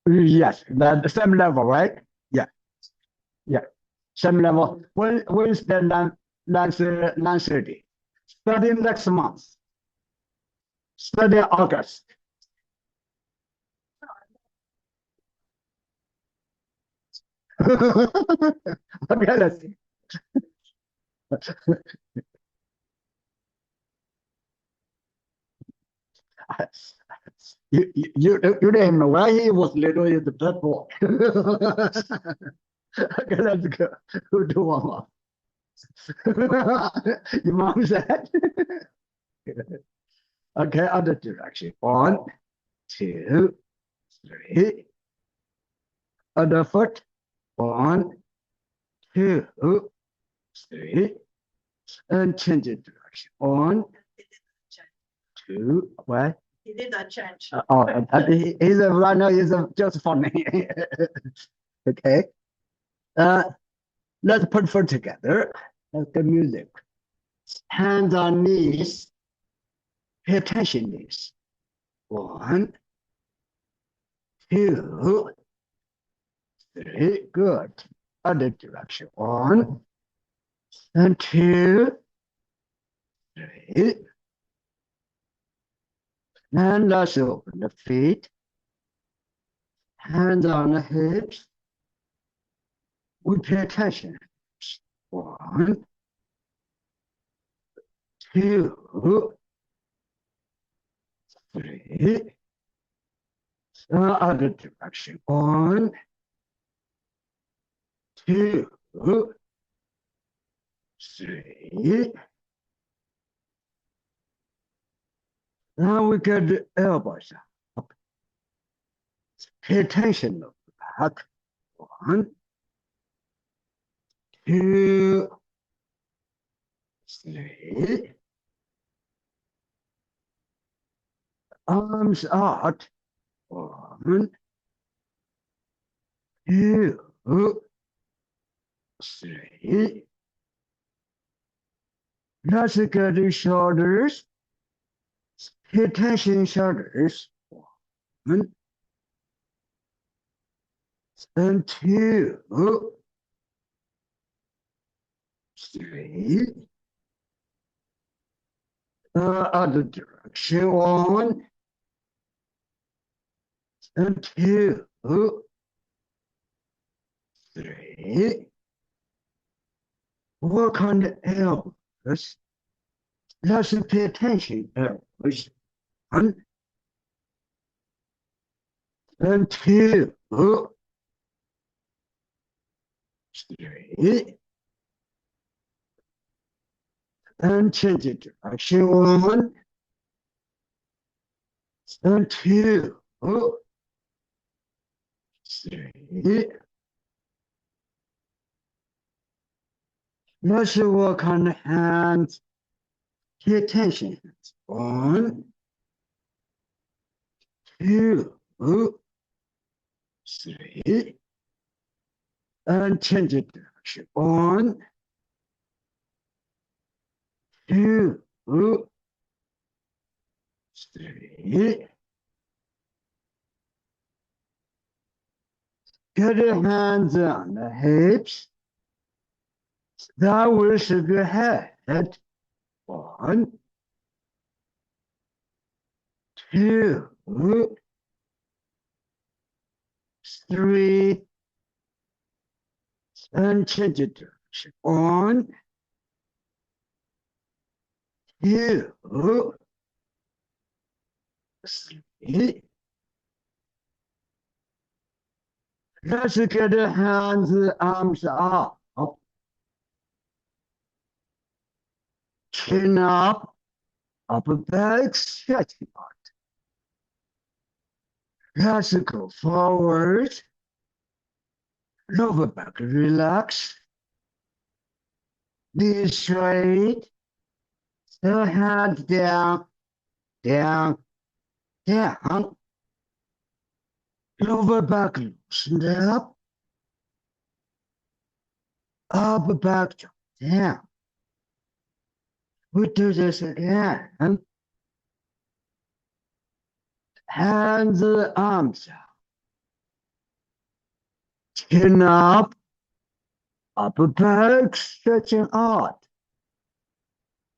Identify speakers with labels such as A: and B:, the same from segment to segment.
A: Yes, the same level, right? Yeah, yeah, same level. When is the 9:30? Starting next month, starting August. Okay, let's see. You didn't know why he was little in the blood boy. Okay, let's go. Who do one more? Your mom said. Okay, other direction. One, two, three. Other foot. One, two, three. And change the direction. One, two, what? He did not change. He's a runner. He's just funny. Okay. Uh, let's put foot together. Let's get music. Hands on knees. Pay attention, knees. One, two, three. Good. Other direction. One and two, three. And let's open the feet. Hands on the hips. We pay attention. One, two, three. Other direction. One, two, three. Now we get the elbows up. Pay attention to the back. One, two, three. Arms out. One, two, three. Let's get the shoulders. Pay attention, shoulders. One and two, three. Other direction. One and two, three. Work on the elbows. Let's pay attention. Elbows. One and two, three. And change the direction. One and two, three. Let's work on the hands. Pay attention. One, two, three. And change the direction. One, two, three. Get the hands on the hips. That will shake your head. One, two, three. And change the direction. One, two, three. Let's get the hands, arms up. Chin up, upper back, stretching out. Let's go forward. Lower back, relax. Knees straight. The hands down, down, down. Lower back loosened up. Upper back down. We do this again. Hands, arms out. Chin up, upper back stretching out.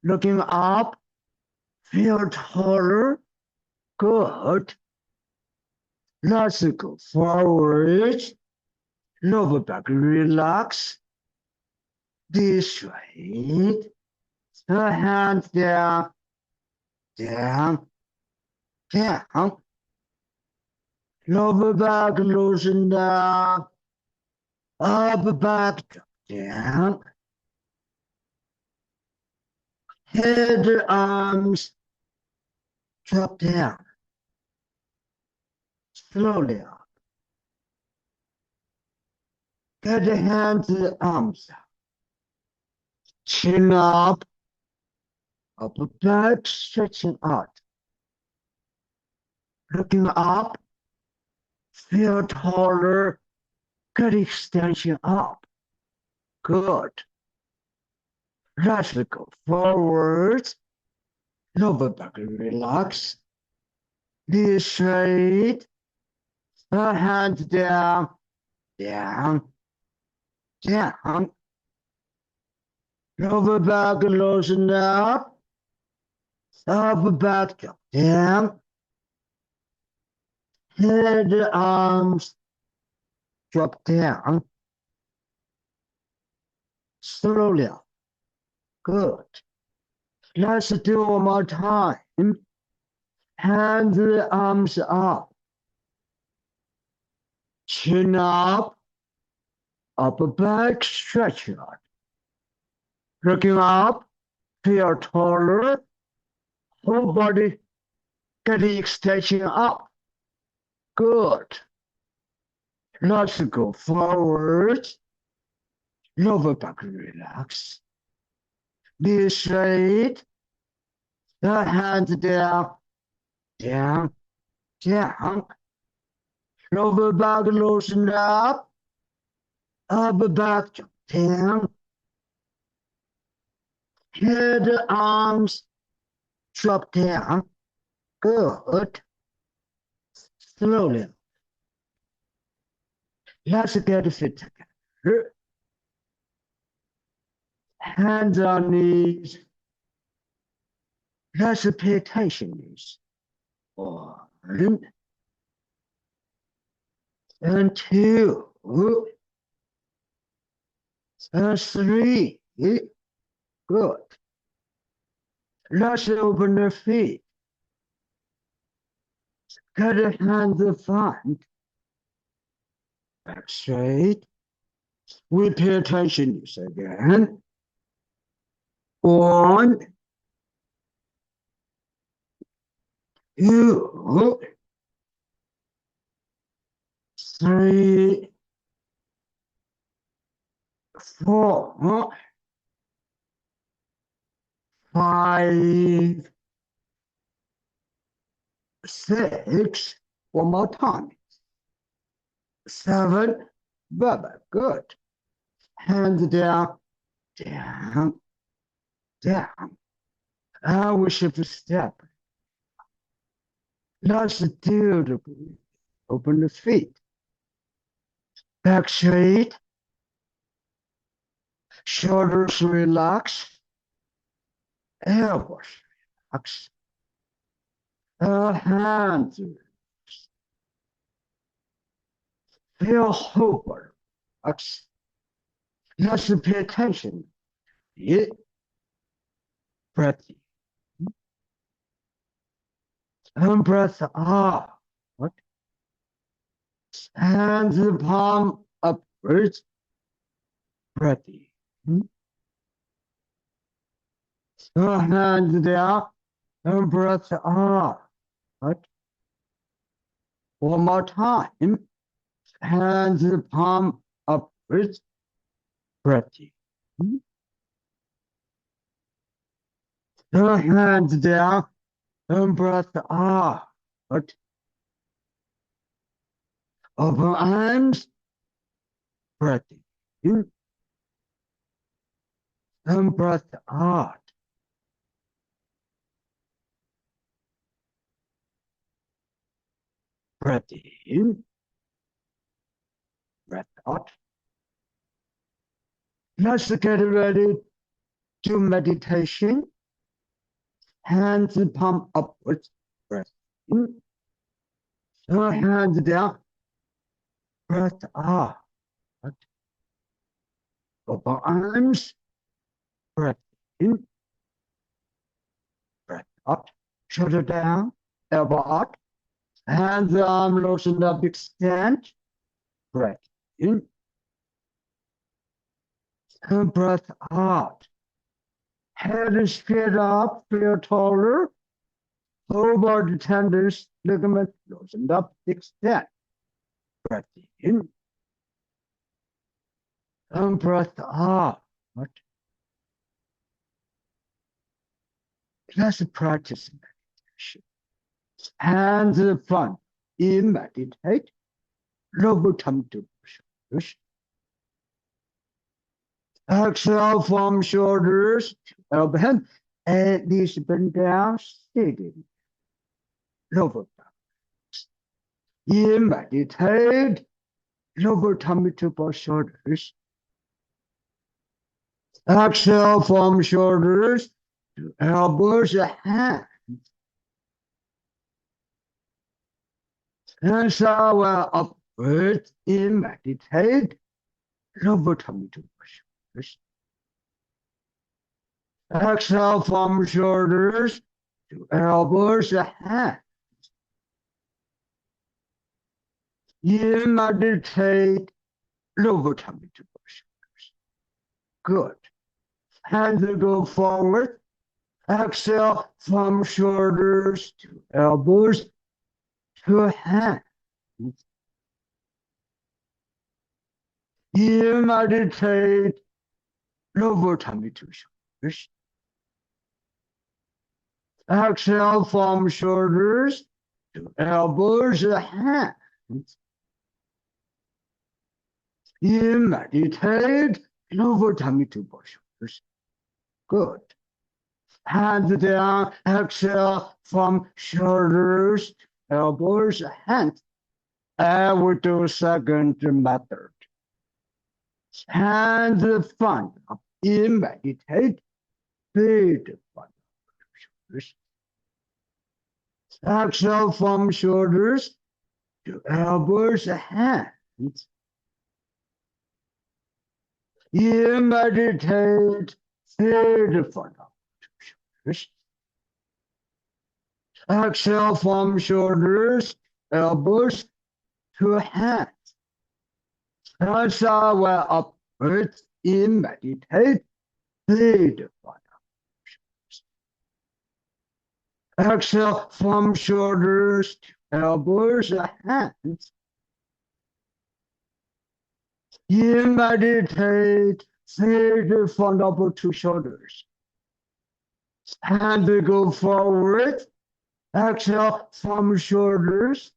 A: Looking up, feel taller. Good. Let's go forward. Lower back relax. This straight. The hands down, down, down. Lower back loosen down. Upper back drop down. Head, arms drop down. Slowly up. Get the hands and arms up. Chin up. Upper back stretching out. Looking up. Feel taller. Get extension up. Good. Let's go forward. Lower back relax. Knees straight. Hands down, down, down. Lower back loosen up. Upper back drop down. Head, arms drop down. Slowly up. Good. Let's do one more time. Hands, arms up. Chin up. Upper back stretch out. Looking up. Feel taller. Whole body getting extension up. Good. Let's go forward. Lower back relax. Knees straight. The hands down, down, down. Lower back loosen up. Upper back drop down. Head, arms drop down. Good. Slowly. Let's get fit together. Hands on knees. Let's pay attention to this. 1 and 2 and 3. Good. Let's open the feet. Get the hands in front. Back straight. We pay attention to this again. 1, 2, 3, 4, 5, 6. One more time. 7. Very good. Hands down, down, down. And we shift a step. Let's do the breathe. Open the feet. Back straight. Shoulders relax. Elbows relax. Hands relax. Feel whole body relax. Let's pay attention. Breath in. And breath out. Hands and palm upwards. Breath in. Hands down and breath out. One more time. Hands and palm upwards. Breath in. Hands down and breath out. Open arms. Breath in. And breath out. Breath in. breath out. Let's get ready to meditation. Hands palm upwards, breath in. Hands down, breath out. Open arms, breath in, breath up, shoulder down, elbow up, hands arm loosen up, extend, breath in, and breath out. Head is straight up, feel taller, whole body tendons, ligaments loosened up, extend, breath in, and breath out. Let's practice meditation. Hands in front, in meditate, lower tongue to shoulders. Exhale from shoulders to elbow hand, and knees bend down, sitting. Lower tongue. In meditate, lower tummy to both shoulders. Exhale from shoulders to elbows and hands. And so upwards in meditate, lower tummy to shoulders. Exhale from shoulders to elbows and hands. You meditate, lower tummy to shoulders. Good. Hands go forward. Exhale from shoulders to elbows to hands. You meditate, lower tummy to shoulders. Exhale from shoulders to elbows and hands. You meditate, lower tummy to both shoulders. Good. Hands down, exhale from shoulders to elbows, hands. And we do second method. Hands front up, in meditate, feet front up, shoulders. Exhale from shoulders to elbows, hands. You meditate, feet front up, shoulders. Exhale from shoulders, elbows to hands. Exhale upwards in meditate, feet front up, shoulders. Exhale from shoulders to elbows and hands. You meditate, feet front up to shoulders. Hands go forward. Exhale from shoulders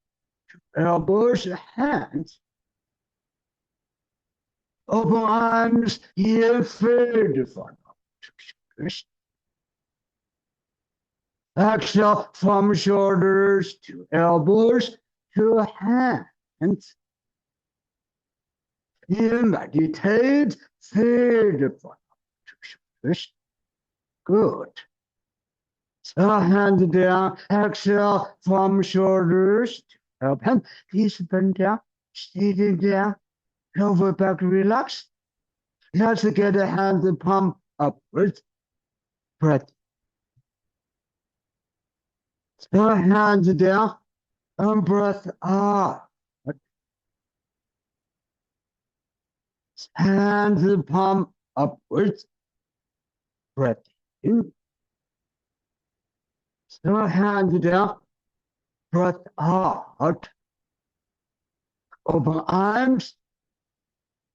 A: to elbows and hands. Open arms, you feet front up to shoulders. Exhale from shoulders to elbows to hands. You meditate, feet front up to shoulders. Good. Hands down, exhale from shoulders to elbow hand. Knees bend down, sitting down, lower back relax. Let's get the hands palm upwards. Breath. Hands down and breath out. Hands palm upwards. Breath in. Hands down, breath out. Open arms,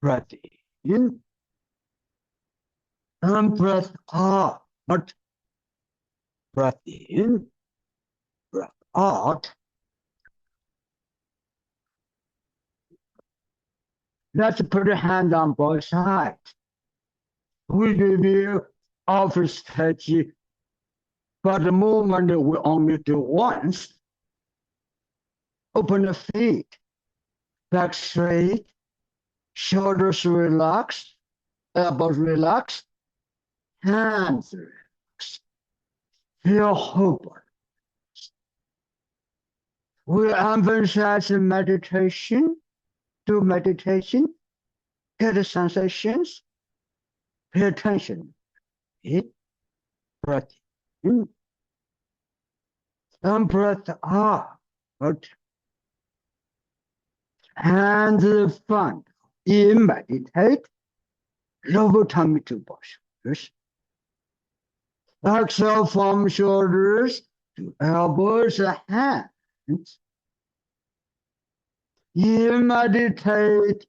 A: breath in, and breath out. Breath in, breath out. Let's put a hand on both sides. We review office stretching, but the movement we only do once. Open the feet, back straight, Shoulders relax, elbows relax, hands relax. Feel whole body. We emphasize meditation, do meditation, get the sensations, pay attention. Breath in and breath out. Hands front. In meditate, lower tummy to shoulders. Exhale from shoulders to elbows and hands. In meditate,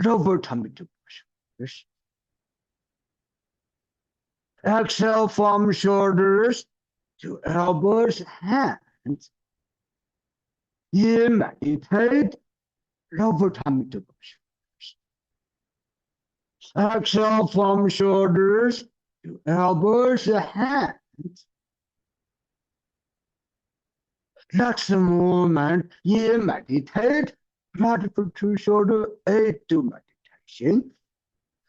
A: lower tummy to shoulders. Exhale from shoulders to elbows, hands. In meditate, lower tummy to shoulders. Exhale from shoulders to elbows, hands. Next movement, in meditate, radical to shoulder, 8 to meditation.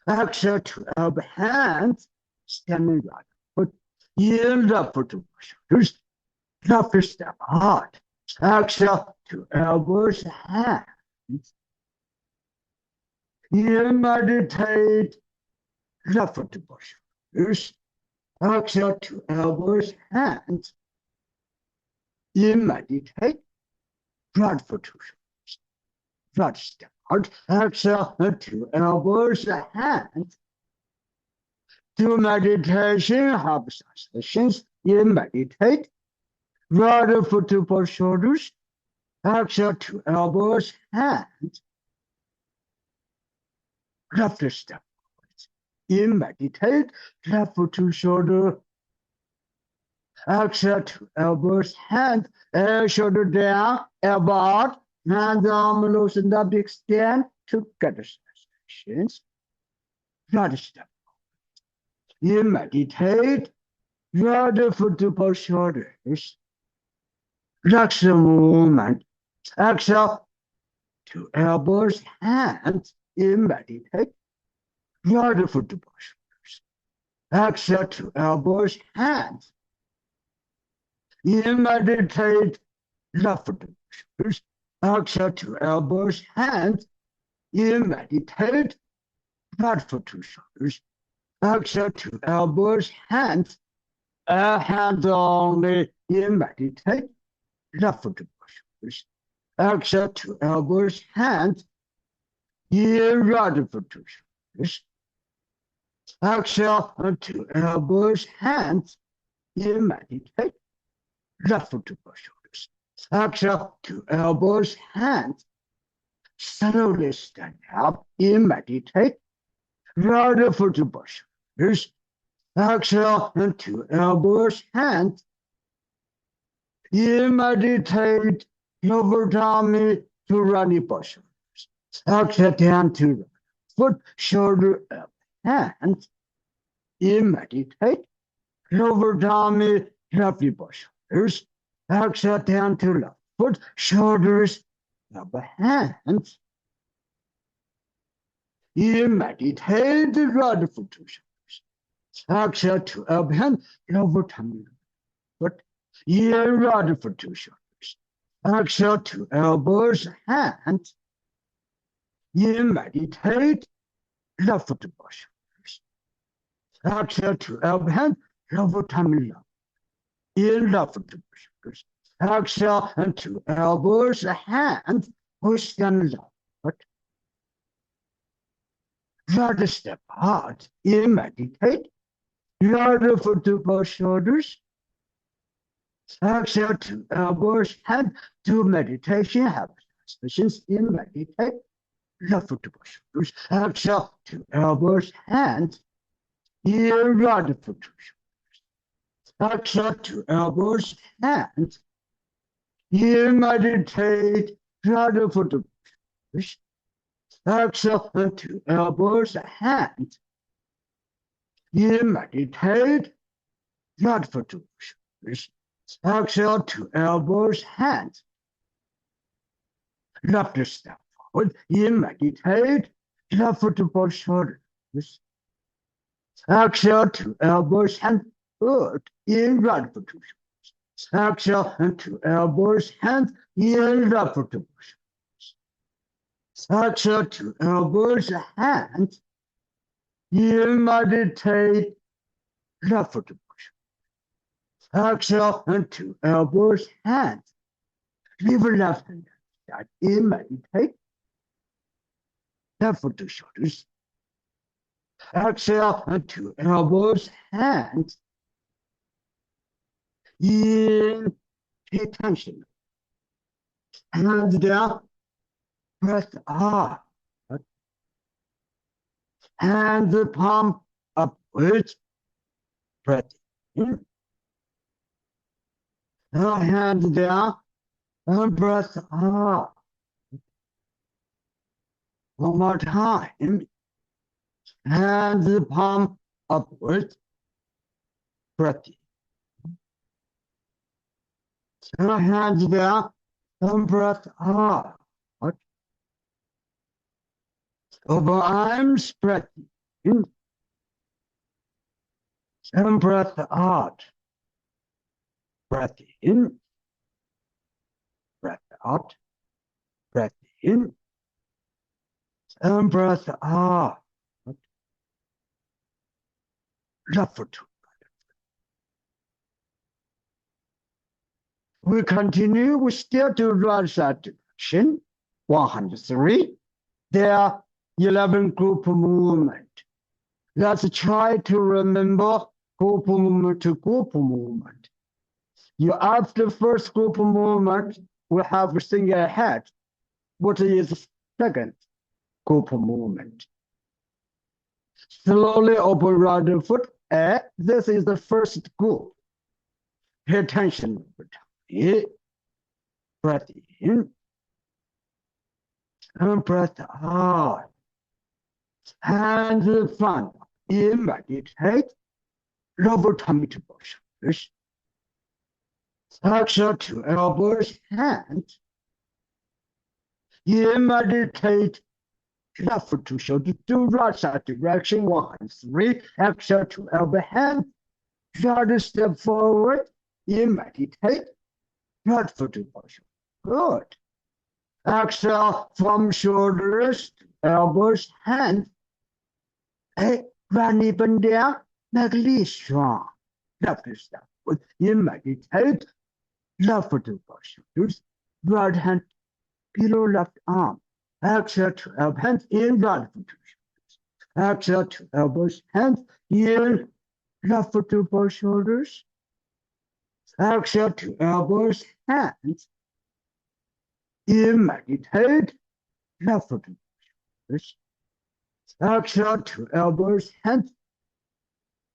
A: Exhale to elbow, hands. Standing right foot in left foot to shoulders, left step out. Exhale to elbows, hands. In meditate, left foot to shoulders. Exhale to elbows, hands. In meditate, right foot to shoulders, right step out. Exhale to elbows, hands. Do meditation, have sensations. In meditate, right foot to shoulders. Exhale to elbows, hands. Left step. In meditate, left foot to shoulder. Exhale to elbows, hands. Shoulder down, elbow out. Hands arm loosen up, extend to get the sensations. Right step. In meditate, right foot to shoulders. Relax the movement. Exhale to elbows, hands. In meditate, right foot to shoulders. Exhale to elbows, hands. In meditate, left foot to shoulders. Exhale to elbows, hands. In meditate, right foot to shoulders. Exhale to elbows, hands. Hands only. In meditate, left foot to shoulders. Exhale to elbows, hands. In right foot to shoulders. Exhale to elbows, hands. In meditate, left foot to shoulders. Exhale to elbows, hands. Slowly stand up. In meditate, right foot to shoulders. Exhale to elbows, hands. In meditate, lower tummy to runny shoulders. Exhale down to foot, shoulder, hands. In meditate, lower tummy, left shoulders. Exhale down to left foot, shoulders, upper hands. In meditate, right foot to shoulders. Exhale to upper hand, lower tummy, foot. In right foot to shoulders. Exhale to elbows, hands. In meditate, left foot to shoulders. Exhale to elbow, hand, lower tummy, left. In left foot to shoulders. Exhale to elbows, hands, push down left. Right step out. In meditate, right foot to shoulders. Exhale to elbows, hand, do meditation, have sensations. In meditate, left foot to shoulders. Exhale to elbows, hands. In right foot to shoulders. Exhale to elbows, hands. In meditate, right foot to shoulders. Exhale to elbows, hands. In meditate, right foot to shoulders. Exhale to elbows, hands. Left step forward. In meditate, left foot to both shoulders. Exhale to elbows and foot in right foot to shoulders. Exhale into elbows, hands in left foot to shoulders. Exhale to elbows, hands in meditate left foot to shoulders. Exhale into elbows, hands. Leave left hand side in meditate left foot to shoulders. Exhale into elbows, hands in, pay attention. Hands down, breath up. Hands palm upwards, breath in. Now hands down and breath up. One more time. Hands palm upwards, breath in. Now hands down and breath up. Over arms, breath in. And breath out. Breath in. Breath out. Breath in. And breath out. Left foot. We continue. We still do right side direction. 103. There are 11 group movement. Let's try to remember group movement to group movement. You after first group movement, we have a single head. What is second group movement? Slowly open right foot. This is the first group. Pay attention. Breath in. And breath out. Hands front. In meditate. Lower tummy to both shoulders. Exhale to elbows, hands. In meditate. Left foot to shoulder to right side direction. 103. Exhale to elbow, hand. Shoulder step forward. In meditate. Right foot to both shoulders. Good. Exhale from shoulders to elbows, hands. Right knee bend down, make knee strong. Left step forward. In meditate. Left foot to both shoulders. Right hand below left arm. Exhale to elbow, hands in right foot to shoulders. Exhale to elbows, hands in left foot to both shoulders. Exhale to elbows, hands in meditate, left foot to both shoulders. Exhale to elbows, hands.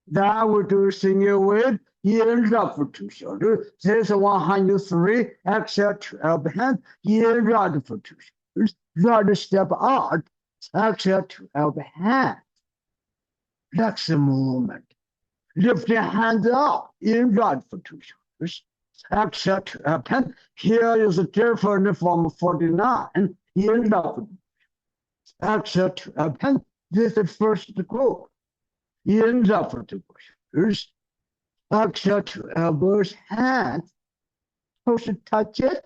A: Now we do single with in left foot to shoulders. This is 103. Exhale to elbow, hands in right foot to shoulders. Right step out. Exhale to elbow, hands. Next movement. Lift your hands up in right foot to shoulders. Exhale to elbow, hands. Here is different from 49 in left foot. Exhale to elbow, hands. This is first group. In left foot to shoulders. Exhale to elbows, hands. Toes touch it.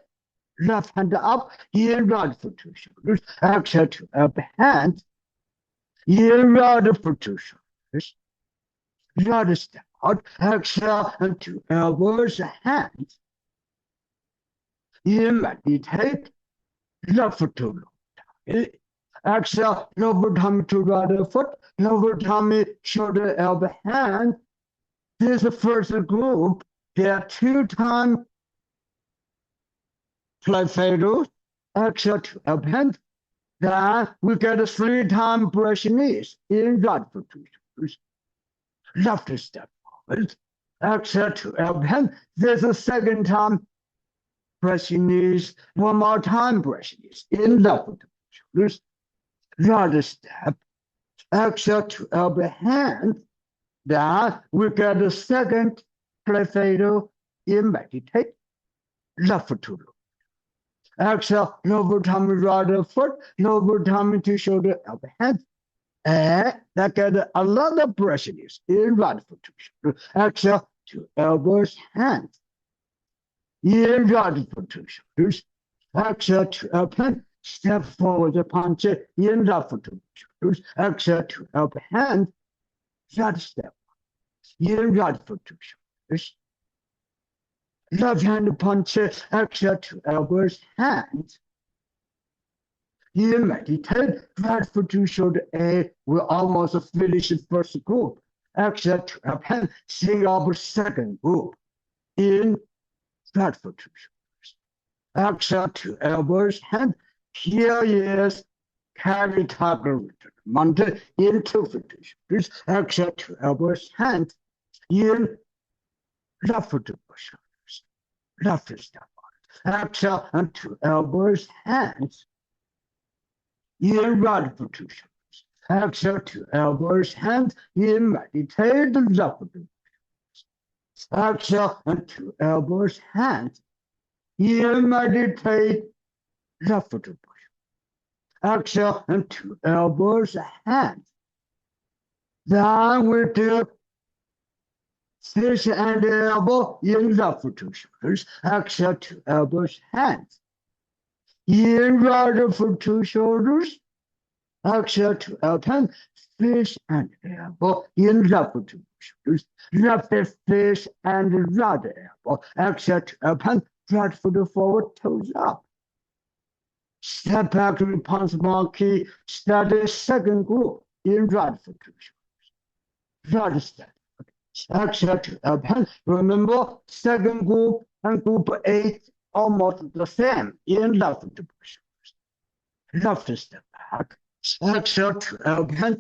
A: Left hand up, in right foot to shoulders. Exhale to elbow, hands. In right foot to shoulders. Right step out. Exhale into elbows, hands. In meditate. Left foot to lower. Exhale, lower tummy to right foot. Lower tummy, shoulder, elbow, hand. This is the first group. There are 2 times fly fatal. Exhale to elbow, hand. Then we get a 3 times brush knees in right foot to shoulders. Left step forward. Exhale to elbow, hand. This is the second time brush knees. One more time brush knees in left foot to shoulders. Right step. Exhale to elbow, hand. Then we get a second fly fatal in meditate. Left foot to lower. Exhale, lower tummy, right foot, lower tummy to shoulder, up hand. And that get a lot of pressure in right foot to shoulder. Exhale to elbows, hands. In right foot to shoulders. Exhale to up hand. Step forward, punch it in right foot to shoulders. Exhale to up hand. That step. In right foot to shoulders. Left hand punch it. Exhale to elbows, hands. You meditate, right foot to shoulder A. We almost finish the first group. Exhale to up hand, sing up second group. In right foot to shoulders. Exhale to elbows, hand. Here is carry tiger return. Mountain into foot to shoulders. Exhale to elbows, hand. In left foot to shoulders. Left step on. Exhale to elbows, hands. In right foot to shoulders. Exhale to elbows, hands. In meditate, left foot to shoulders. Exhale to elbows, hands. In meditate, left foot to push. Exhale to elbows, hands. Then we do fish and elbow in left foot to shoulders. Exhale to elbows, hands. In right foot to shoulders. Exhale to elbow, fish and elbow in left foot to shoulders. Left fish and right elbow. Exhale to elbow, right foot forward, toes up. Step back, response monkey. Start the second group in right foot to shoulders. Right step. Exhale to elbow. Remember, second group and group 8 almost the same in left foot to shoulders. Left step back. Exhale to elbow.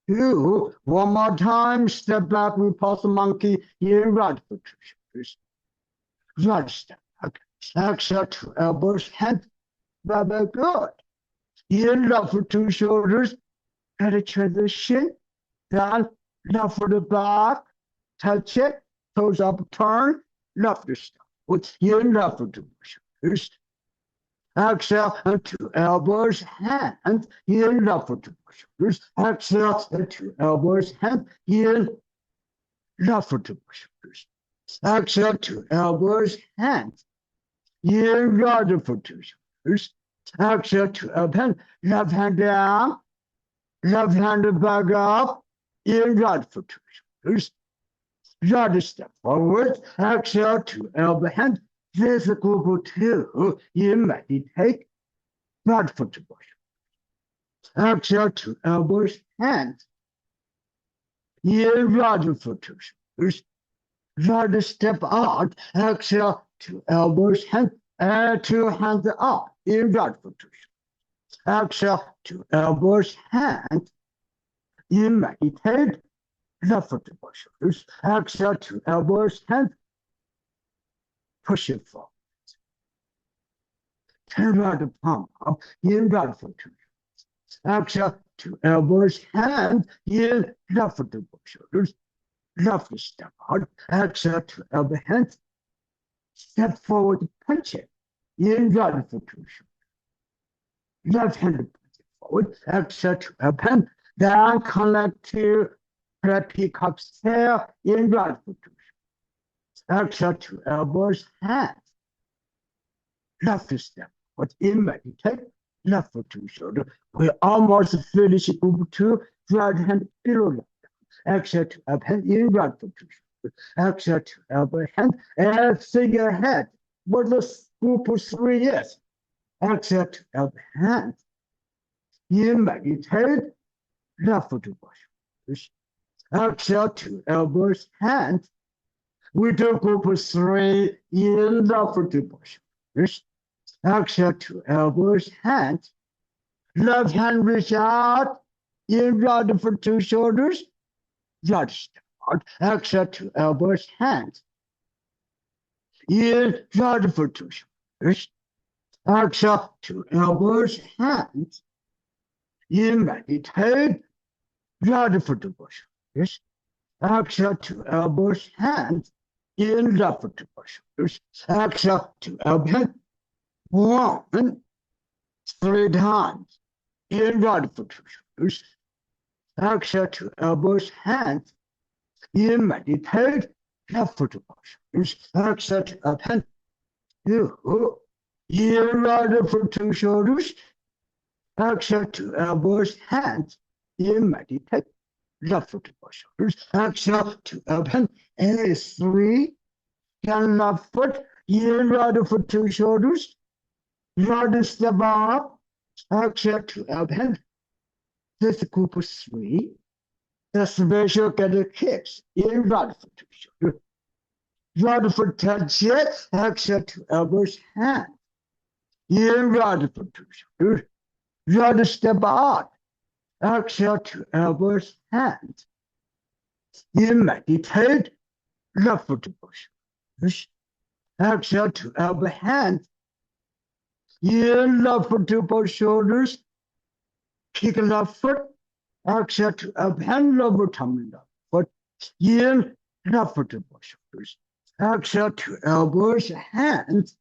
A: 2. One more time. Step back, repulse monkey in right foot to shoulders. Right step back. Exhale to elbows, hand. Very good. In left foot to shoulders. And a transition. Then left foot back. Touch it. Toes up, turn. Left step. In left foot to shoulders. Exhale to elbows, hands. In left foot to shoulders. Exhale to elbows, hands. In left foot to shoulders. Exhale to elbows, hands. In right foot to shoulders. Exhale to elbow, left hand down. Left hand back up. In right foot to shoulders. Right step forward. Exhale to elbow, hand. This is group 2. You meditate, right foot to push. Exhale to elbows, hands. In right foot to shoulders. Right step out. Exhale to elbows, hands. And 2 hands up. In right foot to shoulders. Exhale to elbows, hands. You meditate, left foot to push. Exhale to elbows, hands. Push it forward. Turn right the palm up. In right foot to shoulders. Exhale to elbows, hands. In left foot to shoulders. Left step out. Exhale to elbow, hands. Step forward, punch it. In right foot to shoulders. Left hand punch it forward. Exhale to elbow, hand. Then connect to peacock tail. In right foot to shoulders. Exhale to elbows, hands. Left step. But in meditate, left foot to shoulder. We almost finish group 2. Right hand below left. Exhale to up hand in right foot to shoulder. Exhale to elbow, hand. And think ahead. What the group 3 is. Exhale to elbow, hand. In meditate, left foot to shoulders. Exhale to elbows, hand. We do group 3 in left foot to shoulders. Exhale to elbows, hands. Left hand reach out. In right foot to shoulders. Right step out. Exhale to elbows, hands. In right foot to shoulders. Exhale to elbows, hands. In meditate. Right foot to shoulders. Exhale to elbows, hands. In left foot to shoulders. Exhale to elbow, hand. 1, 3 times. In right foot to shoulders. Exhale to elbows, hands. In meditate. Left foot to shoulders. Exhale to up hand. In right foot to shoulders. Exhale to elbows, hands. In meditate. Left foot to shoulders. Exhale to up hand. And 3. And left foot. In right foot to shoulders. Right step up. Exhale to up hand. This group of 3. The special get the kicks in right foot to shoulder. Right foot touch it, exhale to elbows, hand. In right foot to shoulder. Right step out, exhale to elbows, hand. In meditate, left foot to push. Exhale to elbow, hand. In left foot to both shoulders. Kick left foot. Exhale to up hand, lower tummy left foot. In left foot to both shoulders. Exhale to elbows, hands.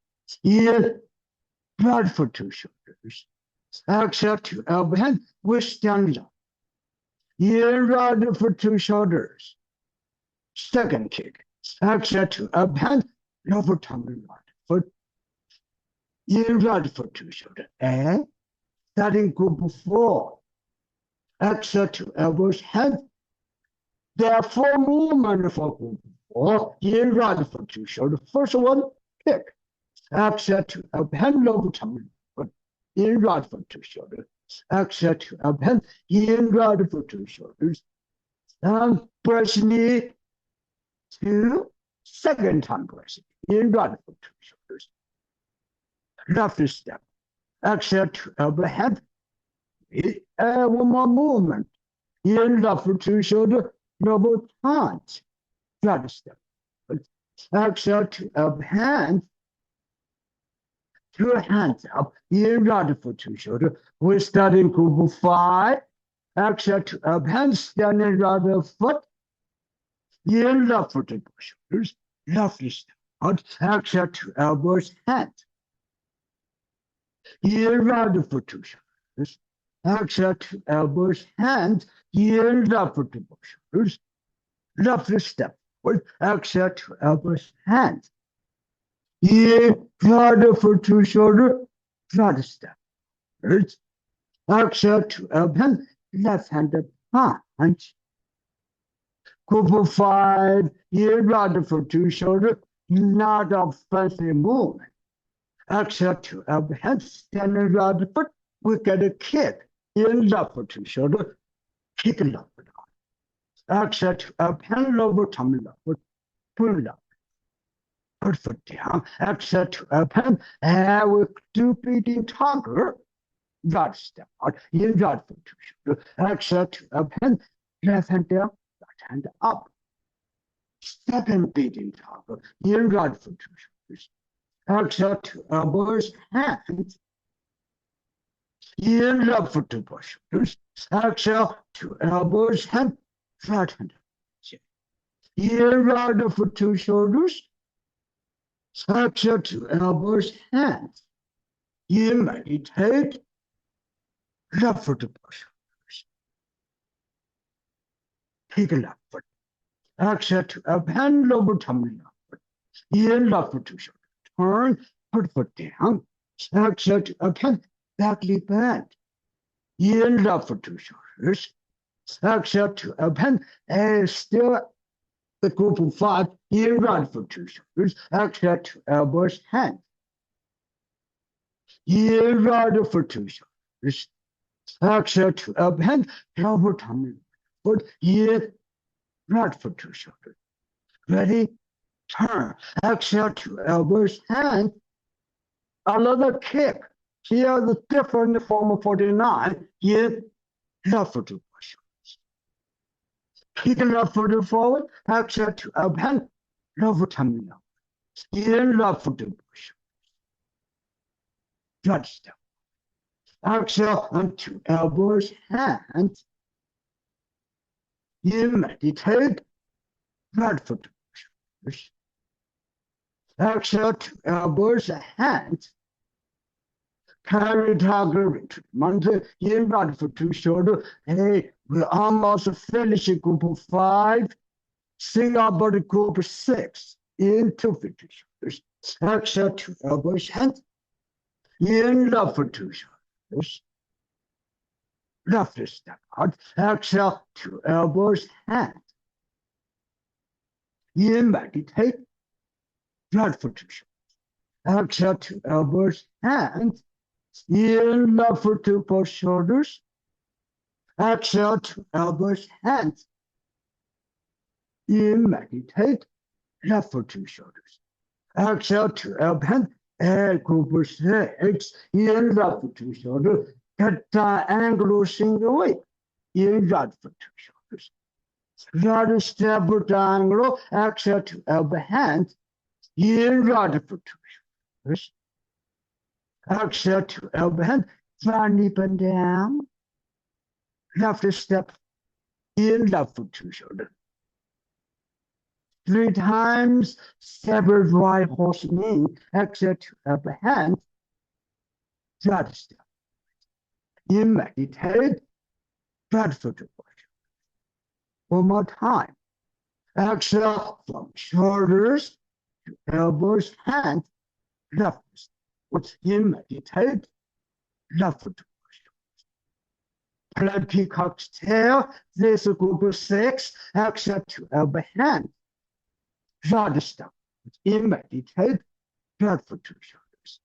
A: In right foot to shoulders. Exhale to elbow, hand. We stand up. In right foot to shoulders. Second kick. Exhale to up hand, lower tummy right foot. In right foot to shoulder. And starting group 4. Exhale to elbows, hand. There are 4 movements for group 4. In right foot to shoulder. First one, kick. Exhale to up hand, lower tummy foot. In right foot to shoulder. Exhale to up hand. In right foot to shoulders. And press knee to second time press. In right foot to shoulders. Left step. Exhale to elbow hand. One more movement. In left foot to shoulder, double times. Right step. Exhale to elbow hand. 2 hands up. In right foot to shoulder. We start in group 5. Exhale to elbow hand. Standing right foot. In left foot to shoulders. Left step out. Exhale to elbows, hand. In right foot to shoulders. Exhale to elbows, hand. In left foot to shoulders. Left step forward. Exhale to elbows, hand. In right foot to shoulder. Right step forward. Exhale to elbow, hand. Left hand punch. Group 5. In right foot to shoulder. Not a fancy movement. Exhale to elbow, hand. Standing right foot. We get a kick. In left foot to shoulder, kick left foot out. Exhale to up hand, lower tummy left foot, pull it up. Put foot down. Exhale to up hand, and we do beating tiger. Right step out. In right foot to shoulder. Exhale to up hand, left hand down, right hand up. Second beating tiger. In right foot to shoulders. Exhale to elbows, hands. In left foot to both shoulders. Exhale to elbows, hand, right hand. In right foot to shoulders. Exhale to elbows, hands. In meditate. Left foot to both shoulders. Take a left foot. Exhale to up hand, lower tummy left foot. In left foot to shoulder. Turn, put foot down. Exhale to up hand. Backly bend. In left foot to shoulders. Exhale to up hand. And still the group of 5. In right foot to shoulders. Exhale to elbows, hand. In right foot to shoulders. Exhale to up hand. Lower tummy foot. In right foot to shoulder. Ready? Turn. Exhale to elbows, hand. Another kick. Here the different form 49 in left foot to shoulders. Kick left foot forward, exhale to up hand, lower tummy down. In left foot to shoulders. Right step. Exhale onto elbows, hands. In meditate, right foot to shoulders. Exhale to elbows, hands. Carry target retreatment. Inward for 2 shoulder. Hey, we almost finished group 5. Single body group 6. Into 50 shoulders. Exhale to elbows, hands. Inward for 2 shoulders. Left step out. Exhale to elbows, hands. In meditate. Right for 2 shoulders. Exhale to elbows, hands. In left for 2 both shoulders. Exhale to elbows, hands. In meditate. Left for 2 shoulders. Exhale to elbow, hands. And group 6. In left for 2 shoulders. Get triangle single way. In right for 2 shoulders. Right step triangle. Exhale to elbow, hands. In right for 2 shoulders. Exhale to elbow, hand. Turn up and down. Left step. In left for 2 shoulders. 3 times. Separate right horse knee. Exhale to elbow, hand. Right step. In meditate. Right foot to push. One more time. Exhale from shoulders to elbows, hands. Left step. What's in meditate? Left foot to push. Play peacock's tail. This is group 6. Exhale to elbow, hand. Right step. What's in meditate? Right foot to shoulders.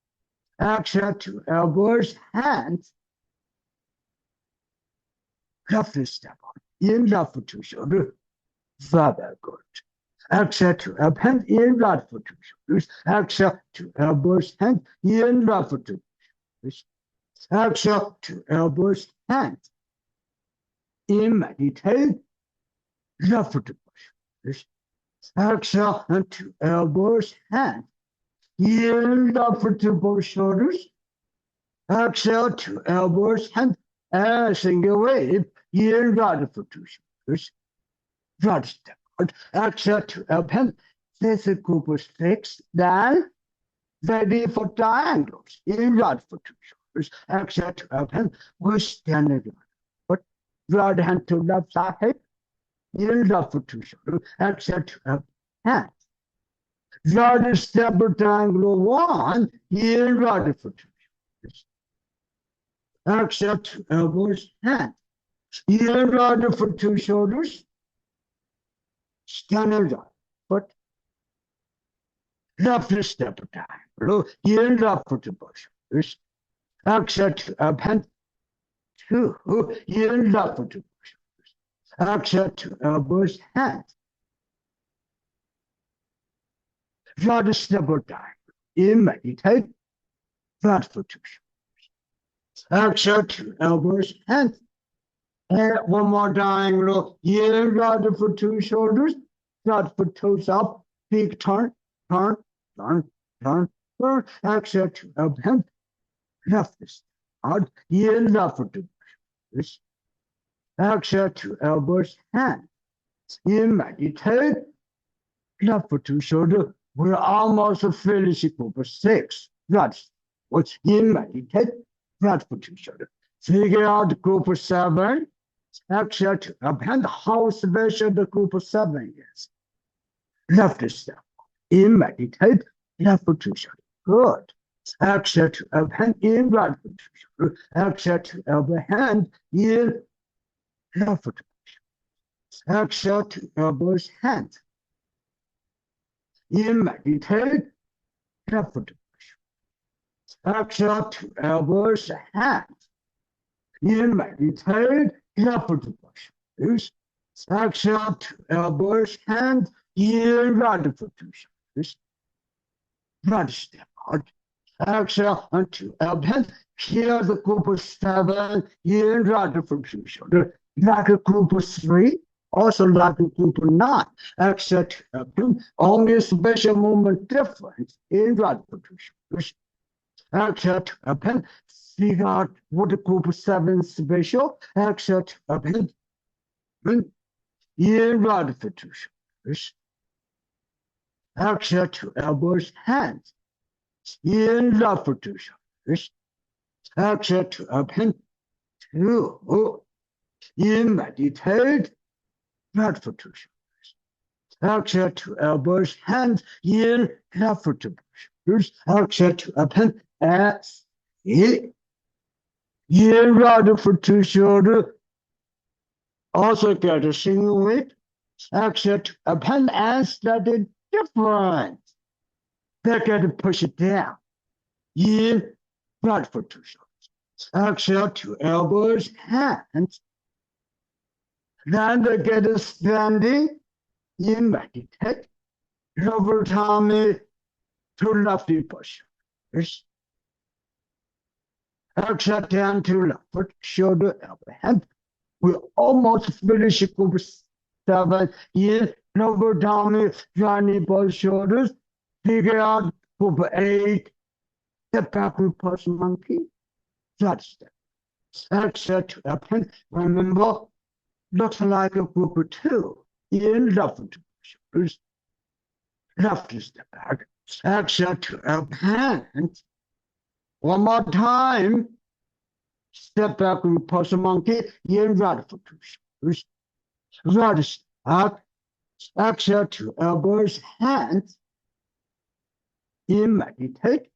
A: Exhale to elbows, hands. Left step out. In left foot to shoulder. Very good. Exhale to elbow, hand. In right foot to shoulders. Exhale to elbows, hand. In left foot to shoulders. Exhale to elbows, hand. In meditate. Left foot to shoulders. Exhale and to elbows, hand. In left foot to both shoulders. Exhale to elbows, hand. And single wave. In right foot to shoulders. Right step out. Exhale to elbow, hand. This is group 6. Then ready for triangles. In right foot to shoulders. Exhale to elbow, hand. We stand in foot. Right hand to left side hip. In left foot to shoulder. Exhale to elbow, hand. Right step triangle 1. In right foot to shoulders. Exhale to elbows, hand. In right foot to shoulders. Stand in right foot. Left step triangle. In left foot to both shoulders. Exhale to elbow, hand. 2. In left foot to both shoulders. Exhale to elbows, hand. Right step triangle. In meditate. Right foot to shoulders. Exhale to elbows, hand. And one more triangle. In right foot to shoulders. Right foot toes up. Big turn, turn, turn, turn, turn. Exhale to elbow, hand. Left step out. In left foot to shoulders. Exhale to elbows, hand. In meditate. Left foot to shoulder. We're almost finished group 6. Right. What's in meditate? Right foot to shoulder. Figure out group 7. Exhale to elbow, hand. How special the group 7 is. Left step. In meditate. Left foot to shoulder. Good. Exhale to elbow, hand. In right foot to shoulder. Exhale to elbow, hand. In left foot to shoulder. Exhale to elbows, hand. In meditate. Left foot to shoulder. Exhale to elbows, hand. In meditate. Left foot to shoulders. Exhale to elbows, hand. In right foot to shoulders. Right step out. Exhale onto elbow, hand. Here the group 7. In right foot to shoulder. Like a group 3. Also like a group 9. Exhale to elbow. Only special movement difference. In right foot to shoulders. Exhale to elbow. Figure out what group 7 special. Exhale to elbow. In right foot to shoulders. Exhale to elbows, hands. In left foot to shoulders. Exhale to open. 2. In meditate. Right foot to shoulders. Exhale to elbows, hands in left foot to shoulders. Exhale to open. In right foot to shoulder. Also get a single weight. Exhale to open and start it different. They get to push it down. In right foot to shoulders. Exhale to elbows, hands. Then they get a standing. In meditate. Lower tummy to lefty push. Exhale down to left foot, shoulder, elbow, hand. We almost finish group 7. In lower tummy, joining both shoulders. Figure out group 8. Step back with push monkey. Flat step. Exhale to open. Remember, looks like a group 2. In left foot shoulders. Left step back. Exhale to open. One more time. Step back with push monkey. In right foot shoulders. Right step. Exhale to elbows, hands. In meditate.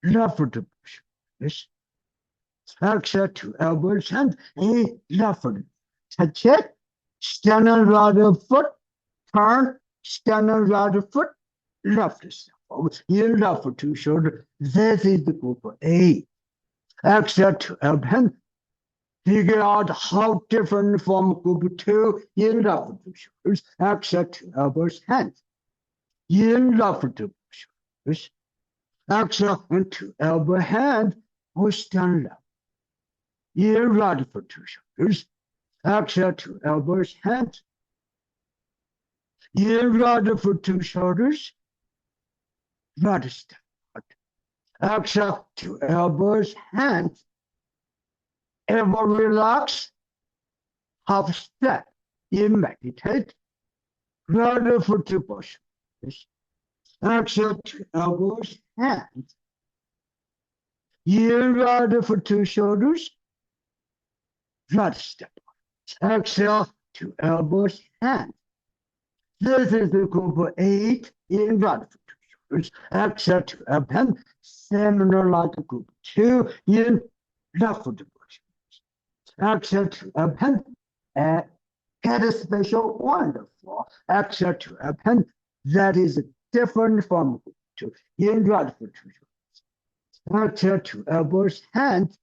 A: Left foot shoulders. Exhale to elbows, hands. In left foot. Touch it. Stand on right foot. Turn. Stand on right foot. Left step. In left foot to shoulder. This is the group 8. Exhale to open. Figure out how different from group 2. In left foot to shoulders. Exhale to elbows, hands. In left foot to shoulders. Exhale into elbow, hand. We stand left. In right foot to shoulders. Exhale to elbows, hands. In right foot to shoulders. Right step. Exhale to elbows, hands. Ever relax. Half step. In meditate. Right foot to push. Exhale to elbows, hands. In right foot to shoulders. Right step. Exhale to elbows, hands. This is the group 8 in right foot to shoulders. Exhale to open. Similar like group 2 in left foot to shoulders. Exhale to open. And get a special wonderful. Exhale to open. That is different from group 2 in right foot to shoulders. Exhale to elbows, hands.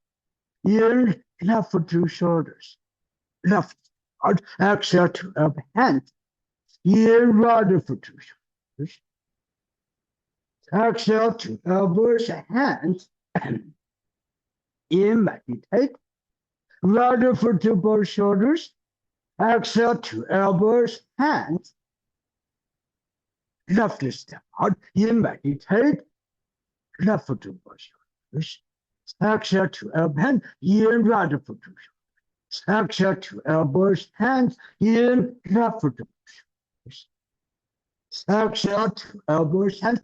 A: In left foot to shoulders. Left out. Exhale to up hands. In right foot to shoulders. Exhale to elbows, hands. In meditate. Right foot to both shoulders. Exhale to elbows, hands. Left step out. In meditate. Left foot to both shoulders. Exhale to elbow, hand. In right foot to shoulders. Exhale to elbows, hands. In left foot to shoulders. Exhale to elbows, hands.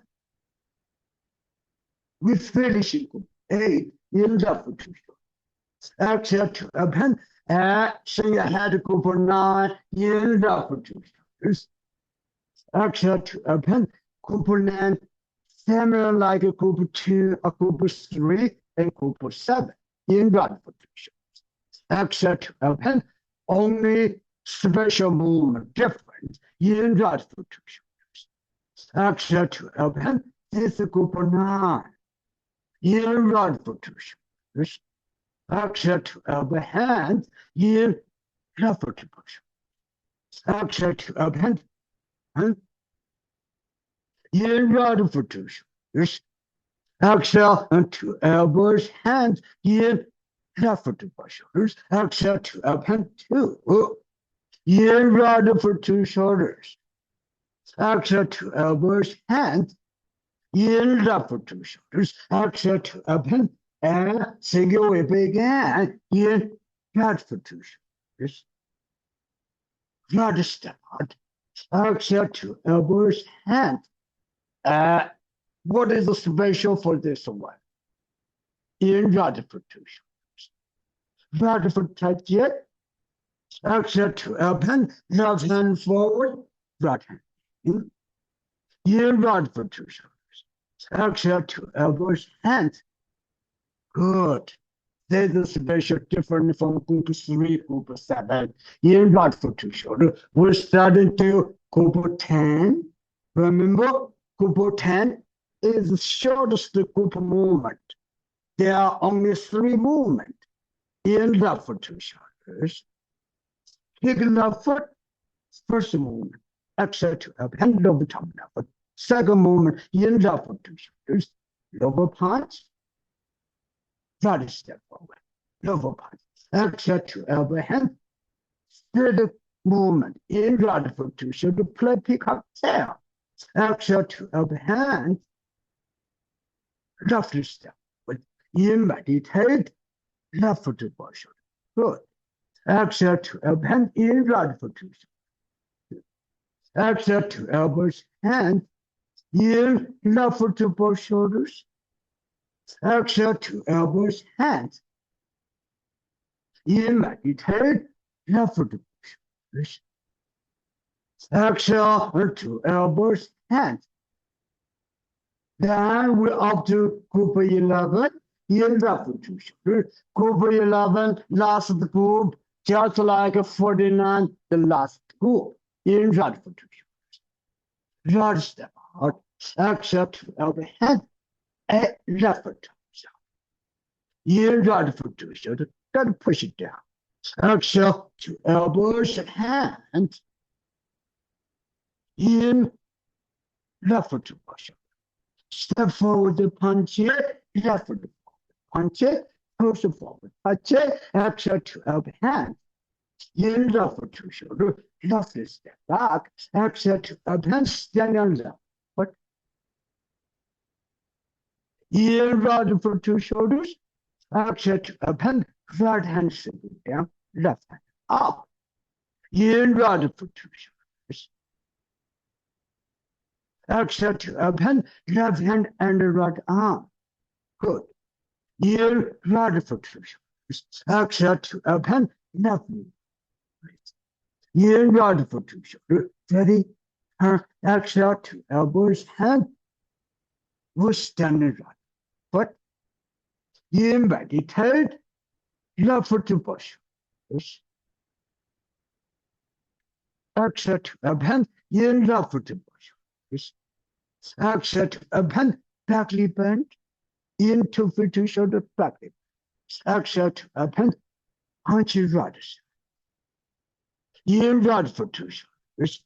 A: We finish it. 8 in left foot to shoulders. Exhale to elbow, hand. And sing your head to group 9 in left foot to shoulders. Exhale to elbow, hand. Group 9. Similar like a group 2, a group 3, and group 7 in right foot to shoulders. Exhale to open. Only special movement different in right foot to shoulders. Exhale to open. This is group 9 in right foot to shoulders. Exhale to elbow, hand in left foot to shoulders. Exhale to open. In right foot to shoulders. Exhale into elbows, hands in left foot to shoulders. Exhale to open 2. In right foot to shoulders. Exhale to elbows, hands in left foot to shoulders. Exhale to open and single whip again in right foot to shoulders. Right step out. Exhale to elbows, hands. What is the special for this one? in right foot to shoulders. Right foot touch it. Exhale to open. Left hand forward. Right hand in right foot to shoulders. Exhale to elbows, hands. Good. There's a special difference from group 3, group 7. In right foot to shoulder, we're starting to group 10. Remember, group 10 is the shortest group movement. There are only 3 movements in left foot to shoulders. Kick left foot, first movement. Exhale to up, hand over top left foot. Second movement in left foot to shoulders. Lower punch. Right step forward. Lower punch. Exhale to elbow hand. Third movement in right foot to shoulder. Play peacock tail. Exhale to elbow hand. Left step forward. In meditate. Left foot to both shoulder. Good. Exhale to elbow hand in right foot to shoulder. Exhale to elbows hand in left foot to both shoulders. Exhale to elbows hands. In meditate left foot to both shoulders. Exhale to elbows hands. Then we're up to group 11. In left foot to shoulders. Group 11, last group, just like 49, the last group. In right foot to shoulders. Right step out. Exhale to elbow hand. Left foot to shoulder. In right foot to shoulder. Gotta push it down. Exhale to elbows and hands. In left foot to shoulder. Step forward to punch it. Left foot to punch it. Push it forward. Touch it. Exhale to elbow hand. In left foot to shoulder. Left step back. Exhale to elbow hand. Stand on left foot. In right foot to shoulders. Exhale to elbow hand. Right hand sitting down. Left hand up. In right foot to shoulders. Exhale to elbow hand. Left hand and right arm. Good. In right foot to shoulders. Exhale to elbow hand. Left knee. In right foot to shoulder. Ready? Exhale to elbows, hand. We're standing right foot. In meditate. Left foot to both shoulders. Exhale to elbow hand. In left foot to both shoulders. Exhale to elbow hand. Back knee bend. In 2 feet to shoulder. Back knee. Exhale to elbow hand. Punch your right side. In right foot to shoulders.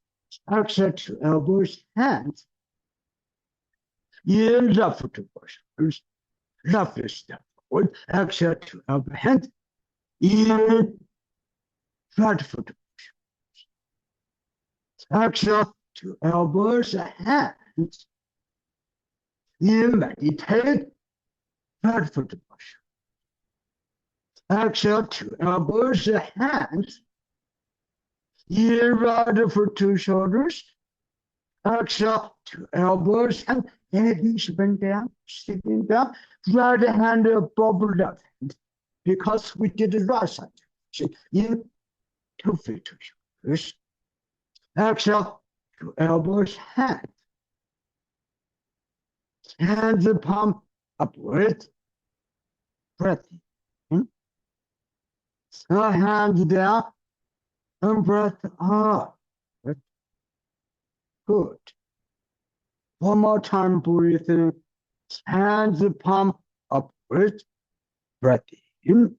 A: Exhale to elbows, hands. In left foot to both shoulders. Left step forward. Exhale to elbow hand. In right foot to both shoulders. Exhale to elbows and hands. In meditate. Right foot to both shoulders. Exhale to elbows and hands. In right foot to shoulders. Exhale to elbows and knees bend down, sitting down. Right hand above left hand. Because we did the right side. In 2 feet to shoulders. Exhale to elbows, hand. Hands palm upward. Breath in. Hands down. And breath out. Good. One more time, breathe in. Hands palm upward. Breath in.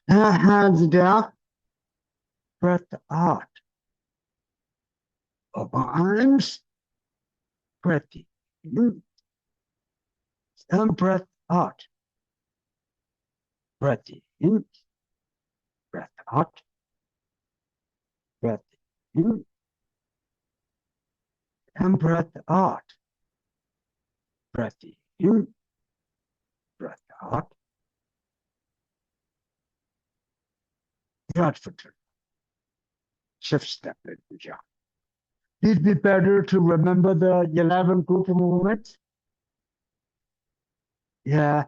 A: And hands down. Breath out. Open arms. Breath in. And breath out. Breath in. Breath out. Breath in. And breath out. Breath in. Breath out. Right foot. Shift step. It'd be better to remember the 11 group movements. Yeah,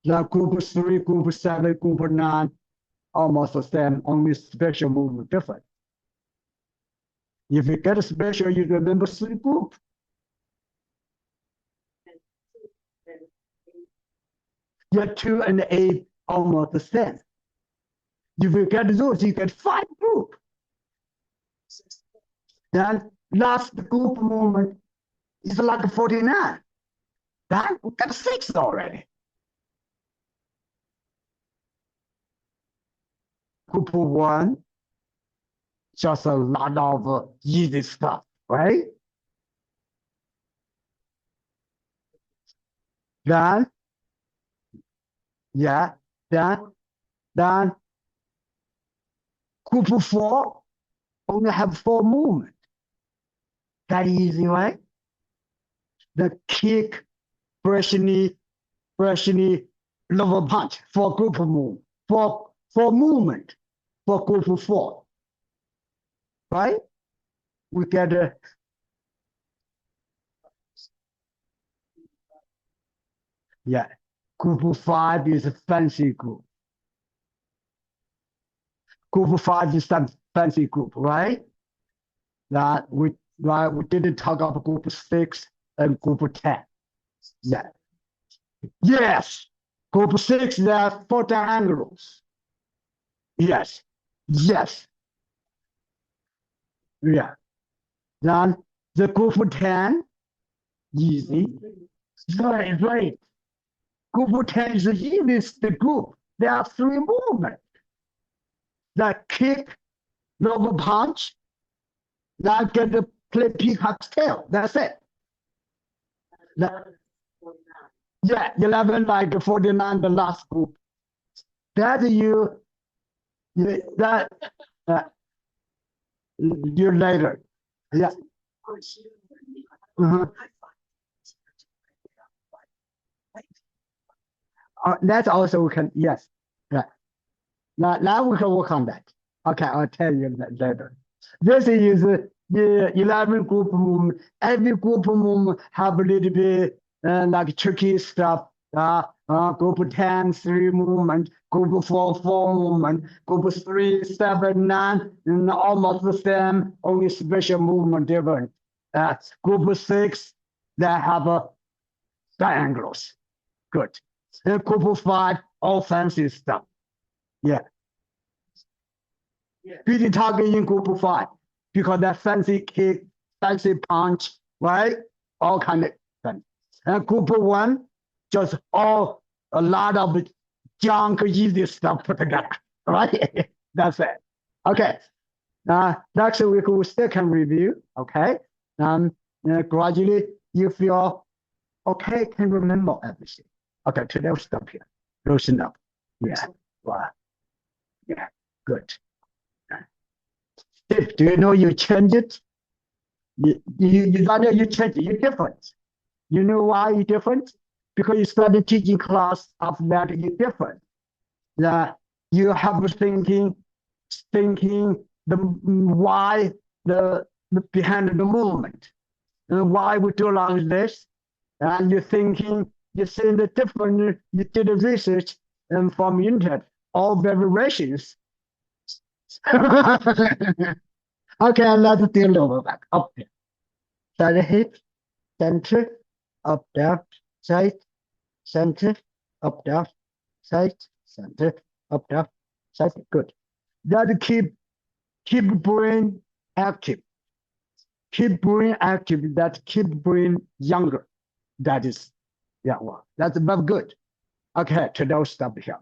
A: The group 3, group 7, group 9, almost the same, only special movement different. If you get a special, you remember 3 group. Yeah, 2 and 8 almost the same. If you get those, you get 5 group. Then last group movement is like 49. Then we got 6 already. Group 1, just a lot of easy stuff, right? Then, yeah, then group 4 only have 4 movement. That easy, right? The kick, brushing, lower punch for group move, for movement, for group 4, right? We get yeah. Group 5 is a fancy group. Group 5 is some fancy group, right? That we didn't talk about group 6 and group 10. Yeah. Yes. Group 6, there are 4 triangles. Yes. Yes. Yeah. Then the group 10, easy. Right. Group 10 is the easiest group. There are 3 movements. The kick, lower punch, now get the play peacock's tail. That's it. Yeah, 11 like 49, the last group. That that you later. Yeah. Uh-huh. That also we can, yes. Yeah. Now we can work on that. Okay, I'll tell you that later. This is the 11 group movement. Every group movement have a little bit like tricky stuff. Group 10, 3 movement, group 4, 4 movement, group 3, 7, 9, and almost the same, only special movement different. Group 6, they have triangles. Good. Group 5, all fancy stuff. Yeah. Beating target in group 5 because that fancy kick, fancy punch, right? All kind of things. And group 1, just all a lot of junk, easy stuff put together, right? That's it. Okay. Next week we still can review. Okay. Gradually you feel okay, can remember everything. Okay, today we'll stop here. Loosen up. Yeah. Wow. Yeah. Good. Do you know you change it? You don't know you change it. You're different. You know why you're different? Because you started teaching class after that you're different. That you have thinking the why the behind the movement and why we do like this, and you're thinking you see the different. You did the research and from internet all variations. Okay, let's do a little back up there. Side hip, center, up down, side, center, up down, side, center, up down, side. Good. That keep brain active. Keep brain active. That keep brain younger. That is, yeah, well, that's very good. Okay, today we'll stop here.